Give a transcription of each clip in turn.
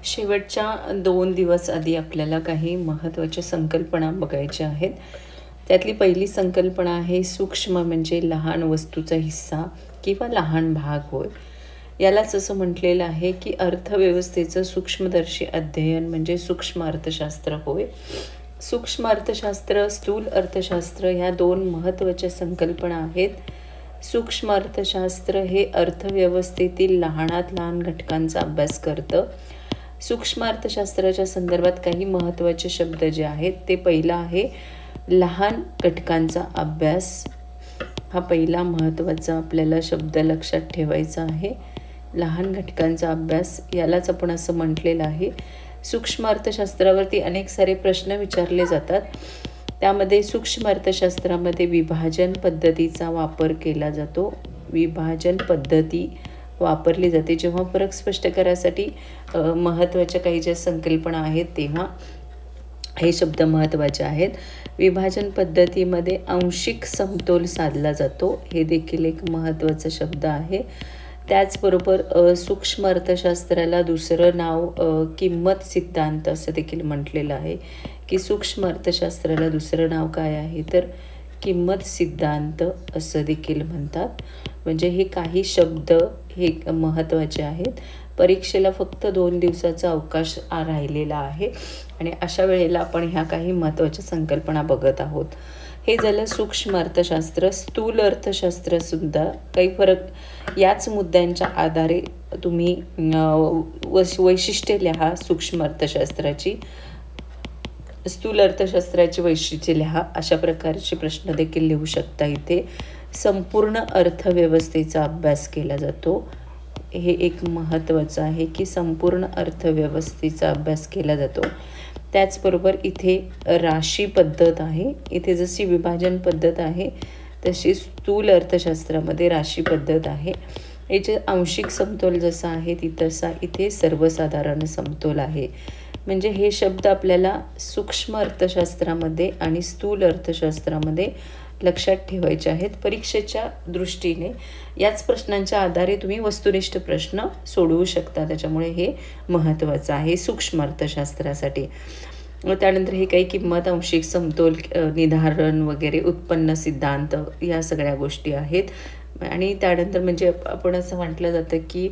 शेवटच्या 2 दिवस आधी आपल्याला काही महत्त्वाच्या संकल्पना बघायच्या आहेत. त्यातली पहिली संकल्पना आहे सूक्ष्म म्हणजे लहान वस्तूचा हिस्सा किंवा लहान भाग होय. यालाच असं म्हटलेलं आहे की अर्थव्यवस्थेचं सूक्ष्मदर्शी अध्ययन म्हणजे सूक्ष्म अर्थशास्त्र होय. सूक्ष्म अर्थशास्त्र, स्थूल अर्थशास्त्र ह्या 2 महत्त्वाच्या संकल्पना आहेत. सूक्ष्म अर्थशास्त्र हे अर्थव्यवस्थेतील लहानात लहान घटकांचा अभ्यास करतं. सूक्ष्म अर्थशास्त्राच्या संदर्भात काही महत्त्वाचे शब्द जे आहेत ते पहिला आहे लहान घटकांचा अभ्यास. हा पहिला महत्त्वाचा आपल्याला शब्द लक्षात ठेवायचा आहे. लहान घटकांचा अभ्यास यालाच आपण असं म्हटलेलं आहे. सूक्ष्म अर्थशास्त्रावरती अनेक सारे प्रश्न विचारले जातात. त्यामध्ये सूक्ष्म अर्थशास्त्रामध्ये विभाजन पद्धतीचा वापर केला जातो. विभाजन पद्धती वापरली जाते. जेव्हा फरक स्पष्ट करायसाठी महत्त्वाच्या काही ज्या संकल्पना आहेत तेव्हा हे शब्द महत्त्वाचे आहेत. विभाजन पद्धतीमध्ये आंशिक समतोल साधला जातो. हे देखील एक महत्त्वाचा शब्द आहे. त्याचबरोबर सूक्ष्म अर्थशास्त्राला दुसरं नाव किंमत सिद्धांत असं देखील म्हटलेलं आहे की सूक्ष्म अर्थशास्त्राला दुसरं नाव काय आहे तर किंमत सिद्धांत असं देखील म्हणतात. म्हणजे हे काही शब्द हे महत्त्वाचे आहेत. परीक्षेला फक्त 2 दिवसाचा अवकाश राहिलेला आहे आणि अशा वेळेला आपण ह्या काही महत्त्वाच्या संकल्पना बघत आहोत. हे झालं सूक्ष्म अर्थशास्त्र. स्थूल अर्थशास्त्रसुद्धा काही फरक याच मुद्द्यांच्या आधारे तुम्ही वैशिष्ट्ये लिहा. सूक्ष्म अर्थशास्त्राची, स्थूल अर्थशास्त्राची वैशिष्ट्ये लिहा. अशा प्रकारचे प्रश्न देखील लिहू शकता. इथे संपूर्ण अर्थव्यवस्थेचा अभ्यास केला जातो. हे एक महत्त्वाचं आहे की संपूर्ण अर्थव्यवस्थेचा अभ्यास केला जातो. त्याचबरोबर इथे राशी पद्धत आहे. इथे जशी विभाजन पद्धत आहे तशी स्थूल अर्थशास्त्रामध्ये राशी पद्धत आहे. याचे आंशिक समतोल जसा आहे तसा इथे सर्वसाधारण समतोल आहे. म्हणजे हे शब्द आपल्याला सूक्ष्म अर्थशास्त्रामध्ये आणि स्थूल अर्थशास्त्रामध्ये लक्षात ठेवायचे आहेत. परीक्षेच्या दृष्टीने याच प्रश्नांच्या आधारे तुम्ही वस्तुनिष्ठ प्रश्न सोडवू शकता. त्याच्यामुळे हे महत्त्वाचं आहे सूक्ष्म अर्थशास्त्रासाठी. त्यानंतर हे काही किंमत, आंशिक समतोल, निर्धारण वगैरे, उत्पन्न सिद्धांत या सगळ्या गोष्टी आहेत. आणि त्यानंतर म्हणजे आपण असं म्हटलं जातं की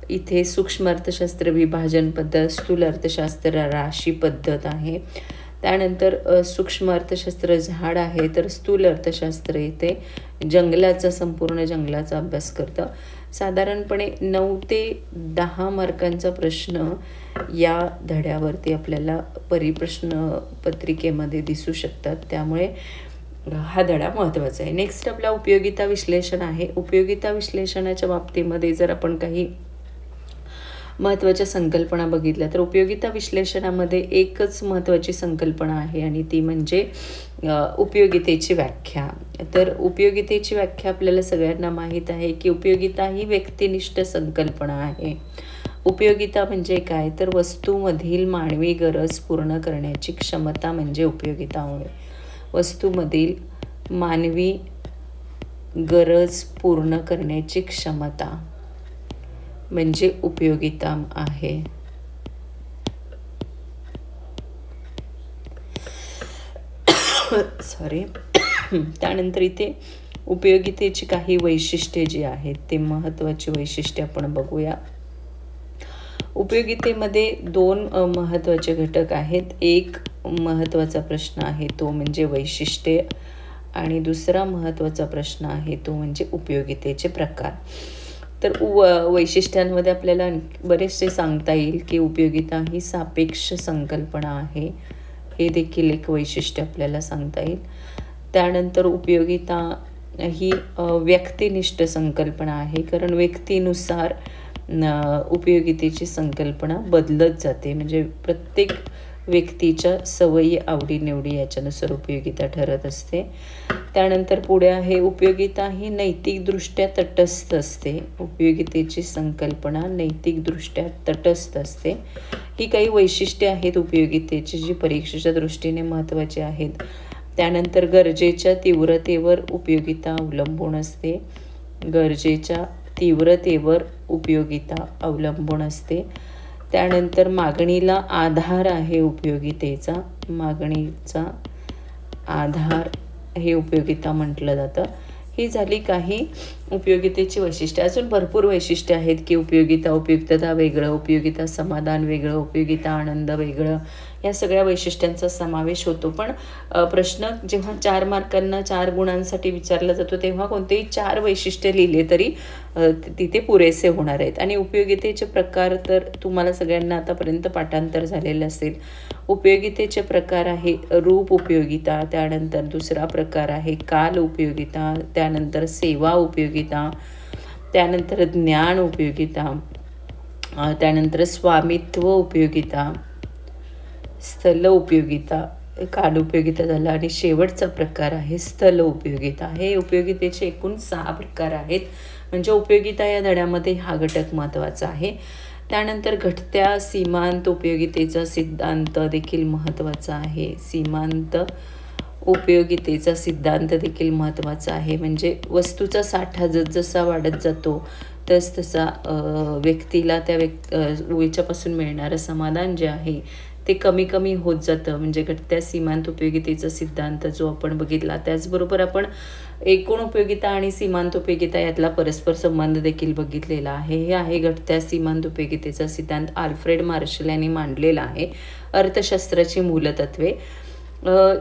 इथे सूक्ष्म अर्थशास्त्र विभाजन पद्धत, स्थूल अर्थशास्त्र राशी पद्धत आहे. त्यानंतर सूक्ष्म अर्थशास्त्र झाड आहे तर स्थूल अर्थशास्त्र इथे संपूर्ण जंगलाचा अभ्यास करतं. साधारणपणे 9 ते 10 मार्कांचा प्रश्न या धड्यावरती आपल्याला परिप्रश्न पत्रिकेमध्ये दिसू शकतात. त्यामुळे हा धडा महत्त्वाचा आहे. नेक्स्ट आपला उपयोगिता विश्लेषण आहे. उपयोगिता विश्लेषणाच्या बाबतीमध्ये जर आपण काही महत्त्वाच्या संकल्पना बघितल्या तर उपयोगिता विश्लेषणामध्ये एकच महत्त्वाची संकल्पना आहे आणि ती म्हणजे उपयोगितेची व्याख्या. तर उपयोगितेची व्याख्या आपल्याला सगळ्यांना माहीत आहे की उपयोगिता ही व्यक्तिनिष्ठ संकल्पना आहे. उपयोगिता म्हणजे काय तर वस्तूमधील मानवी गरज पूर्ण करण्याची क्षमता म्हणजे उपयोगिता होय. वस्तूमधील मानवी गरज पूर्ण करण्याची क्षमता म्हणजे उपयोगिता आहे. सॉरी. त्यानंतर इथे उपयोगितेची काही वैशिष्ट्ये जी आहेत ते महत्त्वाची वैशिष्ट्ये आपण बघूया. उपयोगितेमध्ये 2 महत्त्वाचे घटक आहेत. एक महत्त्वाचा प्रश्न आहे तो म्हणजे वैशिष्ट्ये आणि दुसरा महत्त्वाचा प्रश्न आहे तो म्हणजे उपयोगितेचे प्रकार. तर वैशिष्ट्यांमध्ये आपल्याला बरेचसे सांगता येईल की उपयोगिता ही सापेक्ष संकल्पना आहे. हे देखील एक वैशिष्ट्य आपल्याला सांगता येईल. त्यानंतर उपयोगिता ही व्यक्तिनिष्ठ संकल्पना आहे कारण व्यक्तीनुसार उपयोगितेची संकल्पना बदलत जाते. म्हणजे प्रत्येक व्यक्तीच्या सवयी, आवडीनिवडी याच्यानुसार उपयोगिता ठरत असते. त्यानंतर पुढे आहे उपयोगिता ही नैतिकदृष्ट्या तटस्थ असते. उपयोगितेची संकल्पना नैतिकदृष्ट्या तटस्थ असते. ही काही वैशिष्ट्ये आहेत उपयोगितेची जी परीक्षेच्या दृष्टीने महत्त्वाची आहेत. त्यानंतर गरजेच्या तीव्रतेवर उपयोगिता अवलंबून असते. गरजेच्या तीव्रतेवर उपयोगिता अवलंबून असते. त्यानंतर मागणीला आधार आहे उपयोगितेचा, मागणीचा आधार हे उपयोगिता म्हटलं जातं. ही झाली काही उपयोगितेची वैशिष्ट्ये. अजून भरपूर वैशिष्ट्ये आहेत की उपयोगिता, उपयुक्तता वेगळं, उपयोगिता समाधान वेगळं, उपयोगिता आनंद वेगळं, या सगळ्या वैशिष्ट्यांचा समावेश होतो. पण प्रश्न जेव्हा 4 मार्कांना 4 गुणांसाठी विचारला जातो तेव्हा कोणतेही 4 वैशिष्ट्ये लिहिले तरी तिथे पुरेसे होणार आहेत. आणि उपयोगितेचे प्रकार तर तुम्हाला सगळ्यांना आतापर्यंत पाठांतर झालेलं असेल. उपयोगितेचे प्रकार आहे रूप उपयोगिता, त्यानंतर दुसरा प्रकार आहे काल उपयोगिता, त्यानंतर सेवा उपयोगिता, त्यानंतर ज्ञान उपयोगिता, त्यानंतर स्वामित्व उपयोगिता, स्थल उपयोगिता, काल उपयोगिता झाला, आणि शेवटचा प्रकार आहे स्थल उपयोगिता. हे उपयोगितेचे एकूण 6 प्रकार आहेत. म्हणजे उपयोगिता या धड्यामध्ये हा घटक महत्त्वाचा आहे. त्यानंतर घटत्या सीमांत उपयोगितेचा सिद्धांत देखील महत्त्वाचा आहे. सीमांत उपयोगितेचा सिद्धांत देखील महत्त्वाचा आहे. म्हणजे वस्तूचा साठा जसजसा वाढत जातो तसतसा व्यक्तीला त्या याच्यापासून मिळणारं समाधान जे आहे ते कमी कमी होत जातं. म्हणजे घटत्या सीमांत उपयोगितेचा सिद्धांत जो आपण बघितला. त्याचबरोबर आपण एकूण उपयोगिता आणि सीमांत उपयोगिता यातला परस्पर संबंध देखील बघितलेला आहे. हे आहे घटत्या सीमांत उपयोगितेचा सिद्धांत. आल्फ्रेड मार्शल यांनी मांडलेला आहे. अर्थशास्त्राची मूलतत्वे.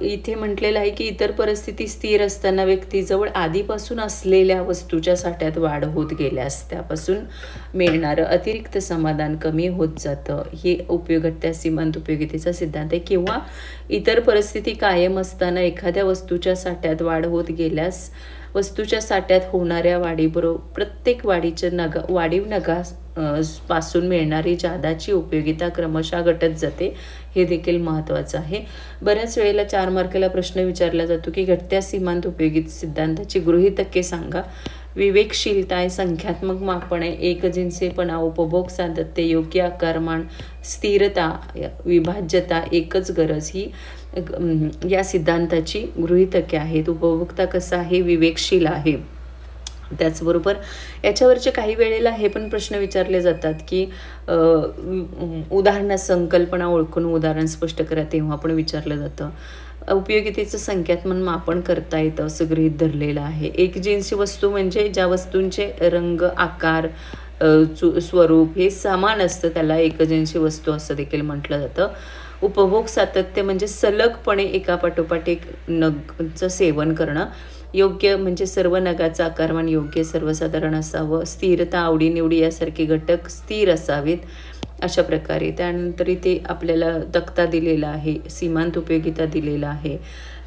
इथे म्हटलेलं आहे की इतर परिस्थिती स्थिर असताना व्यक्तीजवळ आधीपासून असलेल्या वस्तूच्या साठ्यात वाढ होत गेल्यास त्यापासून मिळणारं अतिरिक्त समाधान कमी होत जातं. हे घटत्या सीमांत उपयोगितेचा सिद्धांत आहे. किंवा इतर परिस्थिती कायम असताना एखाद्या वस्तूच्या साठ्यात वाढ होत गेल्यास वस्तूच्या साठ्यात होणाऱ्या वाढीबरोबर प्रत्येक वाढीव नगा पासून मिळणारी जादाची उपयोगिता क्रमशः घटत जाते. हे देखील महत्त्वाचं आहे. बऱ्याच वेळेला 4 मार्काला प्रश्न विचारला जातो की घटत्या सीमांत उपयोगित सिद्धांताची गृहीतके सांगा. विवेकशीलता आहे, संख्यात्मक मापन आहे, एकजिन्सीपणा, उपभोग सातत्य, योग्य आकारमान, स्थिरता, विभाज्यता, एकच गरज ही या सिद्धांताची गृहीतके आहेत. उपभोक्ता कसा आहे, विवेकशील आहे. त्याचबरोबर याच्यावरचे काही वेळेला हे पण प्रश्न विचारले जातात की उदाहरण संकल्पना ओळखून उदाहरण स्पष्ट करा, तेव्हा पण विचारलं जातं. उपयोगितेचं संख्यात्मक मापन करता येतं असं गृहीत धरलेलं आहे. एकजिन्सी वस्तू म्हणजे ज्या वस्तूंचे रंग, आकार, स्वरूप हे समान असतं त्याला एकजिन्सी वस्तू असं देखील म्हटलं जातं. उपभोग सातत्य म्हणजे सलगपणे एकापाठोपाठ एक नगचं सेवन करणं. योग्य म्हणजे सर्व नगाचं आकारमान योग्य सर्वसाधारण असावं. स्थिरता, आवडीनिवडी यासारखे घटक स्थिर असावेत अशा प्रकारे. त्यानंतर इथे आपल्याला तक्ता दिलेला आहे, सीमांत उपयोगिता दिलेला आहे.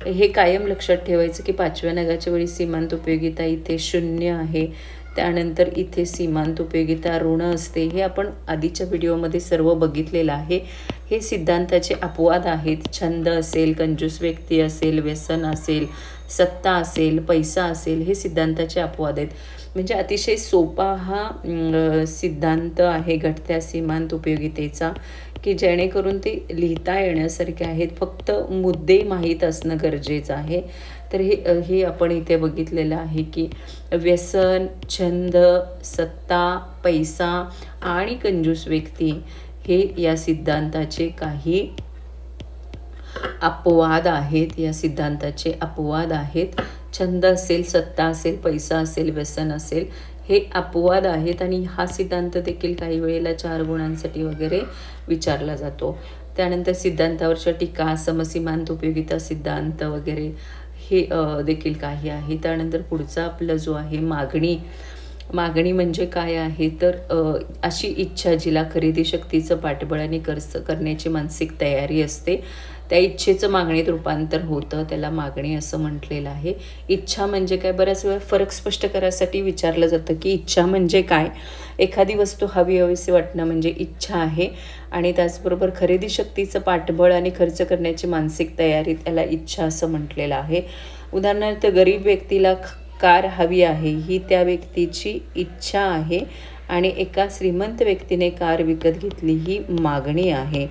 हे कायम लक्षात ठेवायचं की 5व्या नगाच्या वेळी सीमांत उपयोगिता इथे 0 आहे. त्यानंतर इथे सीमांत उपयोगिता ऋण असते. हे आपण आधीच्या व्हिडिओमध्ये सर्व बघितलेलं आहे. हे सिद्धांताचे अपवाद आहेत. छंद असेल, कंजूस व्यक्ती असेल, व्यसन असेल, सत्ता असेल, पैसा असेल, हे सिद्धांताचे अपवाद आहेत. म्हणजे अतिशय सोपा हा सिद्धांत आहे घटत्या सीमांत उपयोगितेचा की जेणेकरून ते लिहिता येण्यासारखे आहेत. फक्त मुद्दे माहीत असणं गरजेचं आहे. तर हे आपण इथे बघितलेलं आहे की व्यसन, छंद, सत्ता, पैसा आणि कंजूस व्यक्ती हे या सिद्धांताचे काही अपवाद आहेत. या सिद्धांताचे अपवाद आहेत. छंद असेल, सत्ता असेल, पैसा असेल, व्यसन असेल, हे अपवाद आहेत. आणि हा सिद्धांत देखील काही वेळेला 4 गुणांसाठी वगैरे विचारला जातो. त्यानंतर सिद्धांतावरच्या टीका, समसीमांत उपयोगिता सिद्धांत वगैरे हे देखील काही आहे. त्यानंतर पुढचा आपला जो आहे मागणी. मागणी म्हणजे काय आहे तर अशी इच्छा जिला खरेदी शक्तीचं पाठबळ आणि खर्च करण्याची मानसिक तयारी असते त्या इच्छेचं मागणीत रूपांतर होतं, त्याला मागणी असं म्हटलेलं आहे. इच्छा म्हणजे काय, बऱ्याच वेळा फरक स्पष्ट करायसाठी विचारलं जातं की इच्छा म्हणजे काय. एखादी वस्तू हवीहवीशी वाटणं म्हणजे इच्छा आहे. आणि त्याचबरोबर खरेदी शक्तीचं पाठबळ आणि खर्च करण्याची मानसिक तयारी त्याला इच्छा असं म्हटलेलं आहे. उदाहरणार्थ गरीब व्यक्तीला कार हवी आहे ही त्या व्यक्तीची इच्छा आहे आणि एका श्रीमंत व्यक्तीने कार विकत घेतली ही मागणी आहे.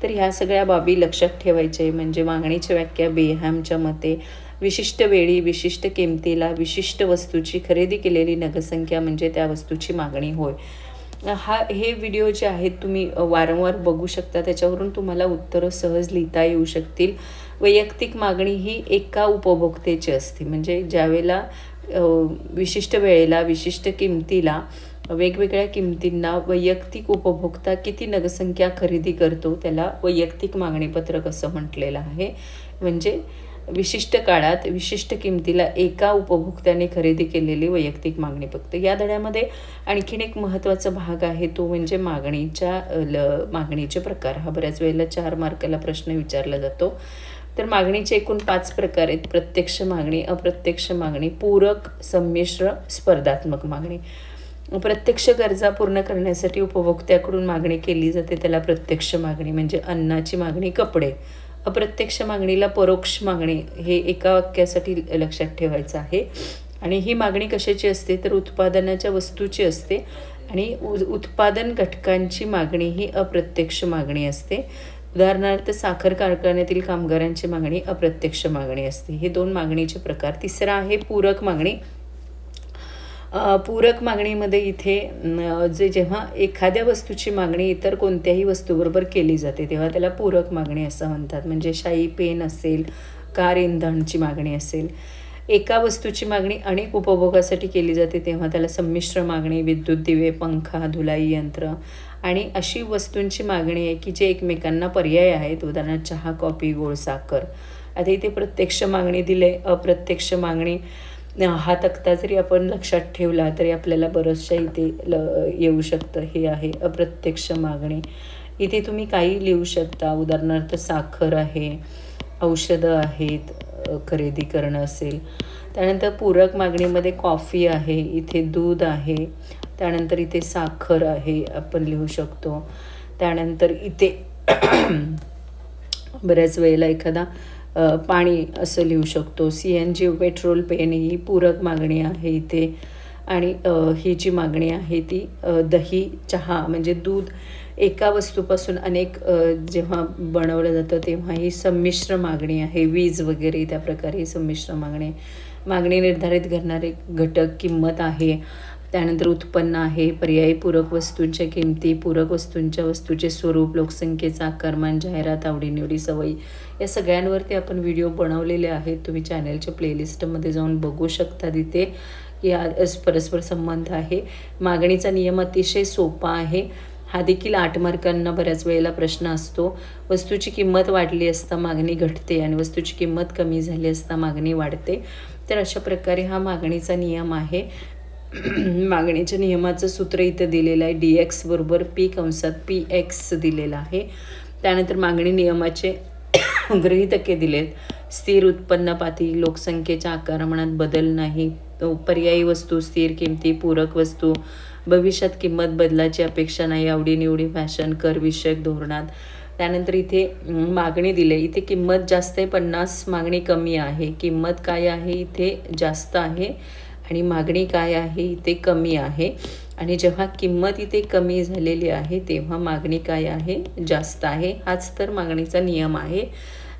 तर ह्या सगळ्या बाबी लक्षात ठेवायचे. म्हणजे मागणीची व्याख्या बेहॅमच्या मते विशिष्ट वेळी, विशिष्ट किमतीला, विशिष्ट वस्तूची खरेदी केलेली नगसंख्या म्हणजे त्या वस्तूची मागणी होय. हे व्हिडिओ जे आहेत तुम्ही वारंवार बघू शकता, त्याच्यावरून तुम्हाला उत्तरं सहज लिहिता येऊ शकतील. वैयक्तिक मागणी ही एका उपभोक्त्याची असते, म्हणजे ज्यावेळेला विशिष्ट वेळेला विशिष्ट किमतीला वेगवेगळ्या किमतींना वैयक्तिक उपभोक्ता किती नगसंख्या खरेदी करतो त्याला वैयक्तिक मागणीपत्रक असं म्हटलेलं आहे. म्हणजे विशिष्ट काळात विशिष्ट किमतीला एका उपभोक्त्याने खरेदी केलेली वैयक्तिक मागणीपत्र. या धड्यामध्ये आणखीन एक महत्त्वाचा भाग आहे, तो म्हणजे मागणीचे प्रकार. हा बऱ्याच वेळेला 4 मार्काला प्रश्न विचारला जातो. तर मागणीचे एकूण 5 प्रकार आहेत: प्रत्यक्ष मागणी, अप्रत्यक्ष मागणी, पूरक, संमिश्र, स्पर्धात्मक मागणी. प्रत्यक्ष गरजा पूर्ण करण्यासाठी उपभोक्त्याकडून मागणी केली जाते त्याला प्रत्यक्ष मागणी, म्हणजे अन्नाची मागणी, कपडे. अप्रत्यक्ष मागणीला परोक्ष मागणी हे एका वाक्यासाठी लक्षात ठेवायचं आहे. आणि ही मागणी कशाची असते तर उत्पादनाच्या वस्तूची असते, आणि उत्पादन घटकांची मागणी ही अप्रत्यक्ष मागणी असते. उदाहरणार्थ साखर कारखान्यातील कामगारांची मागणी अप्रत्यक्ष मागणी असते. हे 2 मागणीचे प्रकार. तिसरा आहे पूरक मागणी. पूरक मागणीमध्ये इथे जेव्हा एखाद्या वस्तूची मागणी इतर कोणत्याही वस्तूबरोबर केली जाते तेव्हा त्याला पूरक मागणी असं म्हणतात. म्हणजे शाई पेन असेल, कार इंधनाची मागणी असेल. एका वस्तूची मागणी अनेक उपभोगासाठी केली जाते तेव्हा त्याला संमिश्र मागणी, विद्युत दिवे, पंखा, धुलाई यंत्र आणि अशी वस्तूंची मागणी आहे की जे एकमेकांना पर्याय आहेत. उदाहरणार्थ चहा, कॉफी, गोड, साखर. आता इथे प्रत्यक्ष मागणी दिले, अप्रत्यक्ष मागणी. हा तक्ता जरी आपण लक्षात ठेवला तरी आपल्याला बरंचशा इथे येऊ शकतं. हे आहे अप्रत्यक्ष मागणी. इथे तुम्ही काही लिहू शकता. उदाहरणार्थ साखर आहे, औषधं आहेत, खरेदी करणं असेल. त्यानंतर पूरक मागणीमध्ये कॉफी आहे, इथे दूध आहे, त्यानंतर इथे साखर आहे आपण लिहू शकतो. त्यानंतर इथे बऱ्याच वेळेला एखादा पाणी असं लिहू शकतो. CNG पेट्रोल पेन ही पूरक मागणी आहे इथे. आणि ही जी मागणी आहे ती दही, चहा म्हणजे दूध एका वस्तूपासून अनेक जेव्हा बनवलं जातं तेव्हा ही संमिश्र मागणी आहे. वीज वगैरे त्या प्रकारे ही संमिश्र मागणी. मागणी निर्धारित करणारे घटक किंमत आहे, त्यानंतर उत्पन्न आहे, पर्यायी पूरक वस्तूंच्या किमती, पूरक वस्तूंचे स्वरूप, लोकसंख्येचा आकारमान, जाहिरात, आवडीनिवडी, सवयी, या सगळ्यांवरती आपण व्हिडिओ बनवलेले आहेत. तुम्ही चॅनलच्या प्लेलिस्टमध्ये जाऊन बघू शकता. तिथे या परस्पर संबंध आहे. मागणीचा नियम अतिशय सोपा आहे. हा देखील 8 मार्कांना बऱ्याच वेळेला प्रश्न असतो. वस्तूची किंमत वाढली असता मागणी घटते आणि वस्तूची किंमत कमी झाली असता मागणी वाढते. तर अशा प्रकारे हा मागणीचा नियम आहे. मागणीच्या नियमाचं सूत्र इथं दिलेलं आहे. DX बरोबर P(PX) दिलेलं आहे. त्यानंतर मागणी नियमाचे गृहीतके दिलेत. स्थिर उत्पन्न पातळी, लोकसंख्येच्या आकारमानात बदल नाही, पर्यायी वस्तू, स्थिर किमती, पूरक वस्तू, भविष्यात किंमत बदलाची अपेक्षा नाही, आवडीनिवडी, फॅशन, कर विषयक धोरणात. त्यानंतर इथे मागणी दिले. इथे किंमत जास्त आहे, 50, मागणी कमी आहे. किंमत काय आहे इथे जास्त आहे आणि मागणी काय आहे इथे कमी आहे. आणि जेव्हा किंमत इथे कमी झालेली आहे तेव्हा मागणी काय आहे जास्त आहे. हाच तर मागणीचा नियम आहे.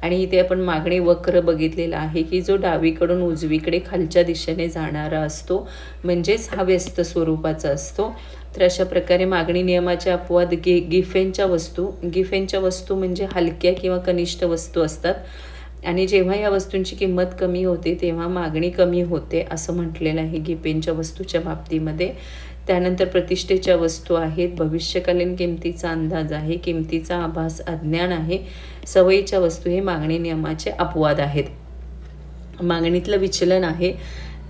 आणि इथे आपण मागणी वक्र बघितलेला आहे की जो डावीकडून उजवीकडे खालच्या दिशेने जाणारा असतो, म्हणजेच हा व्यस्त स्वरूपाचा असतो. तर अशा प्रकारे मागणी नियमाचे अपवाद गिफेनच्या वस्तू म्हणजे हलक्या किंवा कनिष्ठ वस्तू असतात आणि जेव्हा या वस्तूंची किंमत कमी होते तेव्हा मागणी कमी होते असं म्हटलेलं आहे गिफेनच्या वस्तूच्या बाबतीमध्ये. त्यानंतर प्रतिष्ठेच्या वस्तू आहेत, भविष्यकालीन किमतीचा अंदाज आहे, किमतीचा आभास अज्ञान आहे, सवयीच्या वस्तू हे मागणी नियमाचे अपवाद आहेत. मागणीतलं विचलन आहे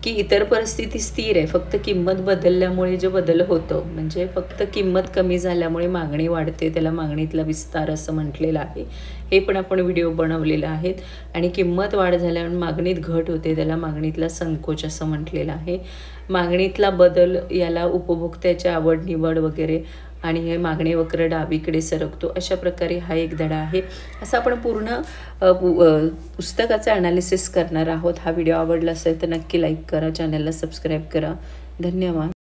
की इतर परिस्थिती स्थिर आहे, फक्त किंमत बदलल्यामुळे जे बदल होतो म्हणजे फक्त किंमत कमी झाल्यामुळे मागणी वाढते, त्याला मागणीतला विस्तार असं म्हटलेलं आहे. हे पण आपण व्हिडिओ बनवलेले आहेत. आणि किंमत वाढ झाल्यामुळे मागणीत घट होते, त्याला मागणीतला संकोच असं म्हटलेलं आहे. मागणीतला बदल याला उपभोक्त्याची आवड निवड वगैरे आणि हे मागणी वक्र डावीकडे सरकतो. अशा प्रकारे हा एक धडा आहे. असं आपण पूर्ण पुस्तकाचं ॲनालिसिस करणार आहोत. हा व्हिडिओ आवडला असेल तर नक्की लाईक करा, चॅनलला सबस्क्राईब करा. धन्यवाद.